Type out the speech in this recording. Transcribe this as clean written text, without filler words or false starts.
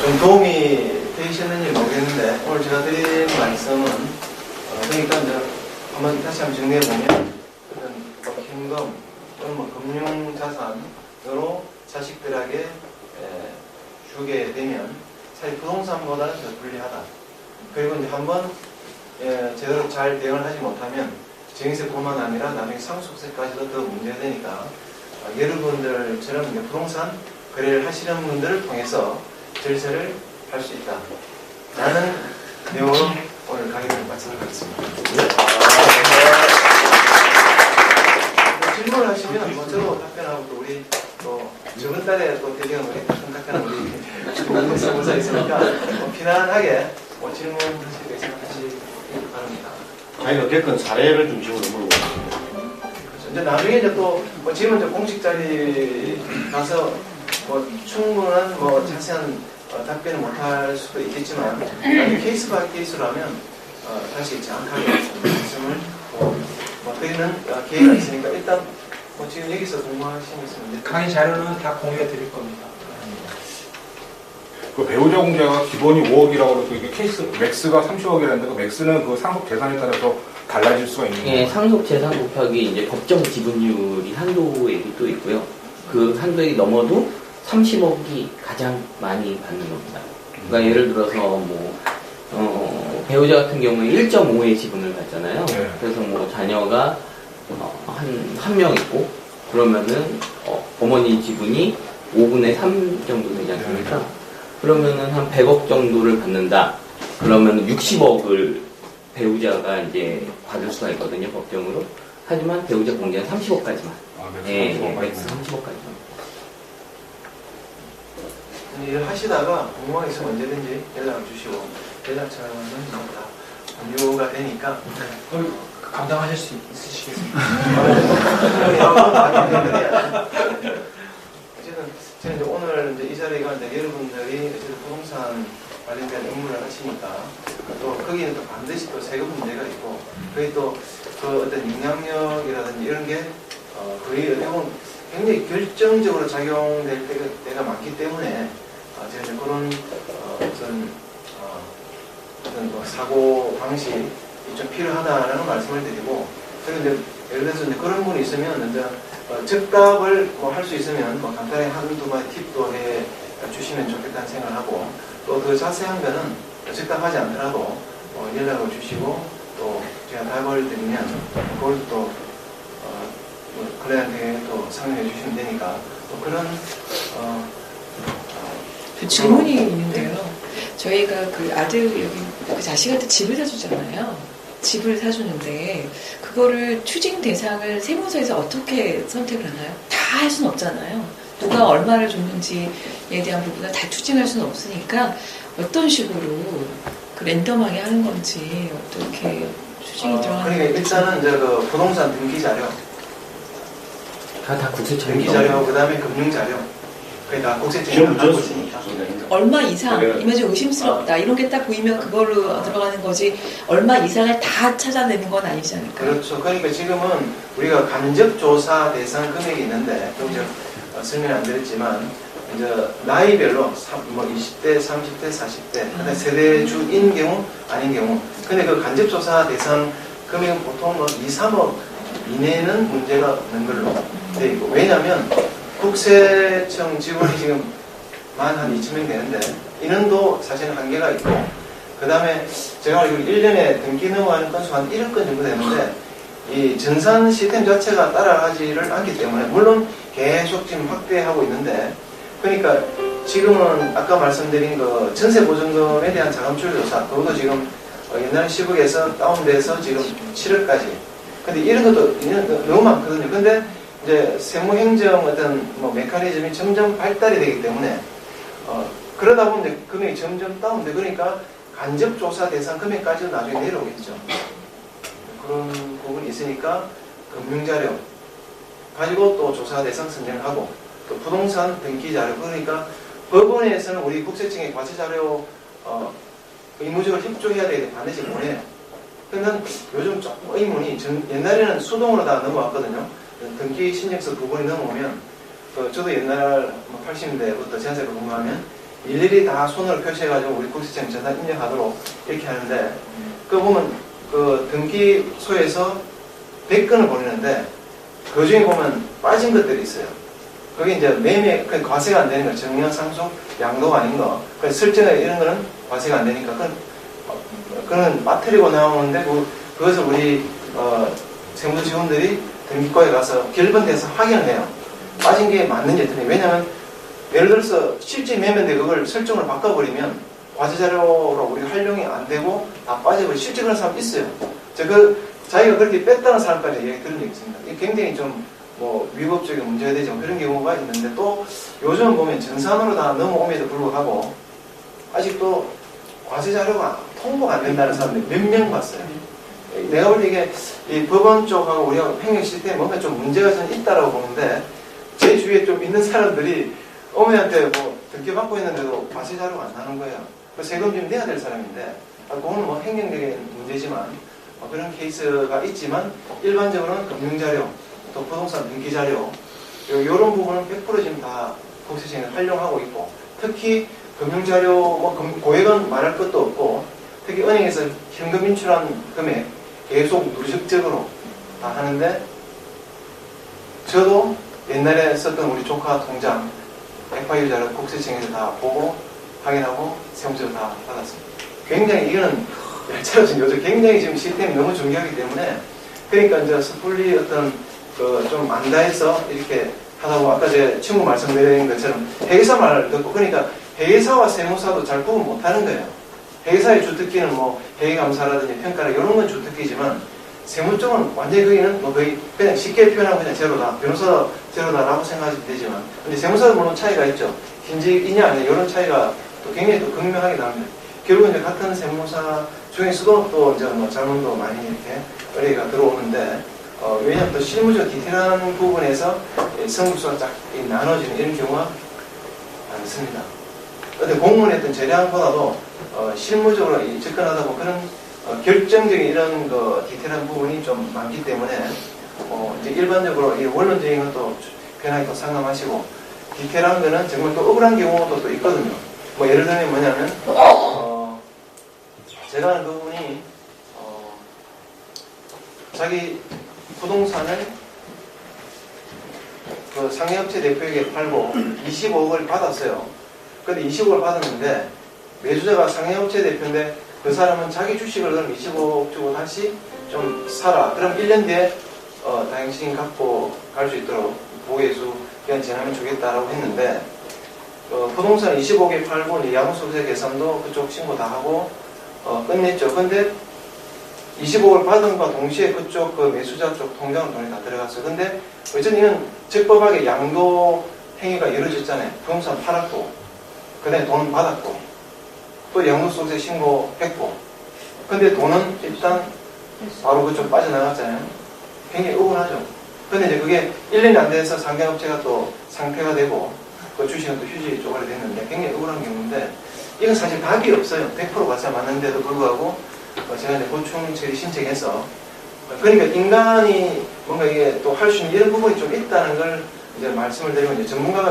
좀 도움이 되셨는지 모르겠는데 오늘 제가 드린 말씀은 그러니까 이제 한번 다시 한번 정리해보면 어떤 현금 또는 뭐 금융자산으로 자식들에게 주게 되면 사실 부동산보다는 더 불리하다. 그리고 이제 한번 제대로 잘 대응을 하지 못하면 증여세뿐만 아니라 나중에 상속세까지도 더 문제가 되니까 여러분들처럼 이제 부동산 거래를 하시는 분들을 통해서 절세를 할 수 있다. 라는 내용으로 오늘 강의를 마치도록 하겠습니다. 질문을 하시면 뭐 저도 답변하고 또 우리 또 저번 달에 또 대경 우리 답변한 우리 주무사 있으니까 편안하게 질문하실 거 있으면 하시기 바랍니다. 아니 어쨌든 사례를 중심으로 물어보겠습니다. 이제 나중에 이제 또 지금은 이제 공식 자리 가서 충분한 자세한 답변을 못할 수도 있겠지만 케이스 바이 케이스라면 다시 정확하게 말씀을 드리는 기회가 있으니까 일단 지금 여기서 궁금하신 게 있으면 강의 자료는 다 공유해 드릴 겁니다. 그 배우자 공제가 기본이 5억이라고 그러고 이게 케이스 맥스가 30억이라는데 그 맥스는 그 상속 재산에 따라서 달라질 수가 있는 거예요. 예, 상속 재산 곱하기 이제 법정 지분율이 한도액이 또 있고요. 그 한도액이 넘어도 30억이 가장 많이 받는 겁니다. 그러니까 예를 들어서 배우자 같은 경우에 1.5의 지분을 받잖아요. 네. 그래서 자녀가 한 명 있고 그러면은 어머니 지분이 5분의 3 정도 되지 않습니까? 네. 그러면은 한 100억 정도를 받는다. 그러면 60억을 배우자가 이제 받을 수가 있거든요, 법정으로. 하지만 배우자 공제는 30억까지만. 맥스 30억까지만. 일을 하시다가 궁금한 게 있으면 언제든지 연락 주시고 연락처는 다 공유가 되니까 감당하실 수 있으시겠습니까? 어쨌든 저는 이제 오늘 이제 이 자리가 이제 여러분들이 부동산 관련된 업무를 하시니까 또 거기는 또 반드시 또 세금 문제가 있고 거기 또 그 어떤 영향력이라든지 이런 게 거의 어떻게 보면 굉장히 결정적으로 작용될 때가 많기 때문에 제가 이제 그런 어떤 사고 방식이 좀 필요하다라는 말씀을 드리고 그리고 이제 예를 들어서 이제 그런 분이 있으면 이제 적답을 할 수 있으면 간단히 한두 마디 팁도 해 주시면 좋겠다는 생각을 하고 또 더 자세한 거는 적답하지 않더라도 연락을 주시고 또 제가 답을 드리면 그걸 또 클라이언트에게 또 상의해 주시면 되니까 또 그런 질문이 있는데요. 저희가 그 아들 여기 그 자식한테 집을 사주잖아요. 집을 사주는데 그거를 추징 대상을 세무서에서 어떻게 선택을 하나요? 다 할 수는 없잖아요. 누가 얼마를 줬는지에 대한 부분을 다 추징할 수는 없으니까 어떤 식으로 그 랜덤하게 하는 건지 어떻게 추징이 들어가는 건지. 그러니까 일단은 이제 그 부동산 등기 자료, 다 국세청 등기 자료, 그 다음에 금융 자료, 그게 다 국세청이 갖고 있으니까. 얼마 이상이면 좀 의심스럽다 이런 게 딱 보이면 그걸로 들어가는 거지 얼마 이상을 다 찾아내는 건 아니지 않을까요? 그렇죠. 그러니까 지금은 우리가 간접조사 대상 금액이 있는데 좀 설명 안 드렸지만 이제 나이별로 20대, 30대, 40대 근데 세대주인 경우 아닌 경우 근데 그 간접조사 대상 금액은 보통 2, 3억 이내는 문제가 없는 걸로 돼 있고 왜냐하면 국세청 직원이 지금 한 2,000명 되는데 인원도 사실은 한계가 있고 그 다음에 제가 알기로 1년에 등기 넘어가는 건수가 한 1억 건 정도 되는데 이 전산 시스템 자체가 따라가지를 않기 때문에 물론 계속 지금 확대하고 있는데 그러니까 지금은 아까 말씀드린 그 전세보증금에 대한 자금출 조사 그것도 지금 옛날 10억에서 다운돼서 지금 7억까지 근데 이런 것도 너무 많거든요. 근데 이제 세무행정 어떤 메커니즘이 점점 발달이 되기 때문에 그러다 보면 이제 금액이 점점 다운돼 그러니까 간접조사 대상 금액까지도 나중에 내려오겠죠. 그런 부분이 있으니까 금융자료 가지고 또 조사 대상 선정을 하고 또 부동산 등기 자료 그러니까 법원에서는 우리 국세청에 과세자료 의무적으로 협조해야 되게 반드시 보내요. 근데 요즘 조금 의문이 옛날에는 수동으로 다 넘어왔거든요. 등기 신청서 부분이 넘어오면 저도 옛날 80년대부터 전세로 근무하면 일일이 다 손으로 표시해가지고 우리 국세청 전산 입력하도록 이렇게 하는데 그 보면 그 등기소에서 100건을 보내는데 그 중에 보면 빠진 것들이 있어요. 그게 이제 매매, 과세가 안 되는 거, 정량 상속, 양도가 아닌 거. 설정에 이런 거는 과세가 안 되니까, 그건 빠뜨리고 나오는데, 그것을 우리, 세무서 직원들이 등기과에 가서 결번돼서 확인을 해요. 빠진 게 맞는지 틀린지. 왜냐면, 예를 들어서 실제 매매인데 그걸 설정을 바꿔버리면, 과세자료로 우리가 활용이 안 되고, 다 빠져버리고, 실제 그런 사람 있어요. 자기가 그렇게 뺐다는 사람까지 얘기 들은 적이 있습니다. 이게 굉장히 좀, 위법적인 문제가 되지만 그런 경우가 있는데 또 요즘 보면 전산으로 다 넘어옴에도 불구하고 아직도 과세 자료가 통보가 안 된다는 사람들이 몇 명 봤어요. 내가 볼 때 이게 이 법원 쪽하고 우리가 횡령 시스템에 뭔가 좀 문제가 좀 있다라고 보는데 제 주위에 좀 있는 사람들이 어머니한테 뭐 등기받고 있는데도 과세 자료가 안 나는 거예요. 세금 좀 내야 될 사람인데 그거는 뭐 행정적인 문제지만 그런 케이스가 있지만 일반적으로는 금융자료 또 부동산 등기자료 이런 부분은 100% 지금 다 국세청에 활용하고 있고 특히 금융자료 뭐 고액은 말할 것도 없고 특히 은행에서 현금 인출한 금액 계속 누적적으로 다 하는데 저도 옛날에 썼던 우리 조카 통장 FIU 자료 국세청에서 다 보고 확인하고 세무서로 다 받았습니다. 굉장히 이거는 요즘 굉장히 지금 시스템이 너무 중요하기 때문에 그러니까 이제 섣불리 어떤 좀 안다해서 이렇게 하다 보면 아까 제 친구 말씀드린 것처럼 회계사 말을 듣고 그러니까 회계사와 세무사도 잘 구분 못하는 거예요. 회계사의 주특기는 뭐 회계감사라든지 평가라 이런 건 주특기지만 세무 쪽은 완전히 거기는 뭐 거의 그냥 쉽게 표현하면 그냥 제로다 변호사 제로다라고 생각하시면 되지만 근데 세무사도 물론 차이가 있죠. 긴직이냐 아니냐 이런 차이가 또 굉장히 또 극명하게 나옵니다. 결국은 이제 같은 세무사 중에서도 또 이제 뭐 자문도 많이 이렇게 의뢰가 들어오는데 왜냐하면 또 실무적 디테일한 부분에서 성급수가 쫙 나눠지는 이런 경우가 많습니다. 근데 공무원의 어떤 재량보다도 실무적으로 접근하다 보면 그런 결정적인 이런 디테일한 부분이 좀 많기 때문에 이제 일반적으로 이 원론적인 것도 편하게 또 상담하시고 디테일한 거는 정말 또 억울한 경우도 또 있거든요. 뭐 예를 들면 뭐냐면 제가 아는 그분이 자기 부동산을 그 상해업체 대표에게 팔고 25억을 받았어요. 근데 25억을 받았는데 매수자가 상해업체 대표인데 그 사람은 자기 주식을 그럼 25억 주고 다시 좀 사라. 그럼 1년 뒤에 당신 갖고 갈 수 있도록 보호예수 기간 지나면 주겠다라고 했는데 부동산 25억에 팔고 이제 양도소득세 계산도 그쪽 신고 다 하고 끝냈죠. 근데 25억을 받은 것과 동시에 그쪽 그 매수자 쪽 통장으로 돈이 다 들어갔어요. 근데 어쨌든 이건 적법하게 양도 행위가 이루어졌잖아요. 부동산 팔았고, 그 다음에 돈 받았고, 또 양도소득세 신고했고, 근데 돈은 일단 바로 그쪽 빠져나갔잖아요. 굉장히 억울하죠. 근데 이제 그게 1년이 안 돼서 상계업체가 또 상폐가 되고, 그 주식은 또 휴지 쪼가리 됐는데 굉장히 억울한 경우인데, 이건 사실 답이 없어요. 100% 과세 맞는데도 불구하고, 제가 이제 보충 처리 신청해서 그러니까 인간이 뭔가 이게 또 할 수 있는 이런 부분이 좀 있다는 걸 이제 말씀을 드리면 이제 전문가가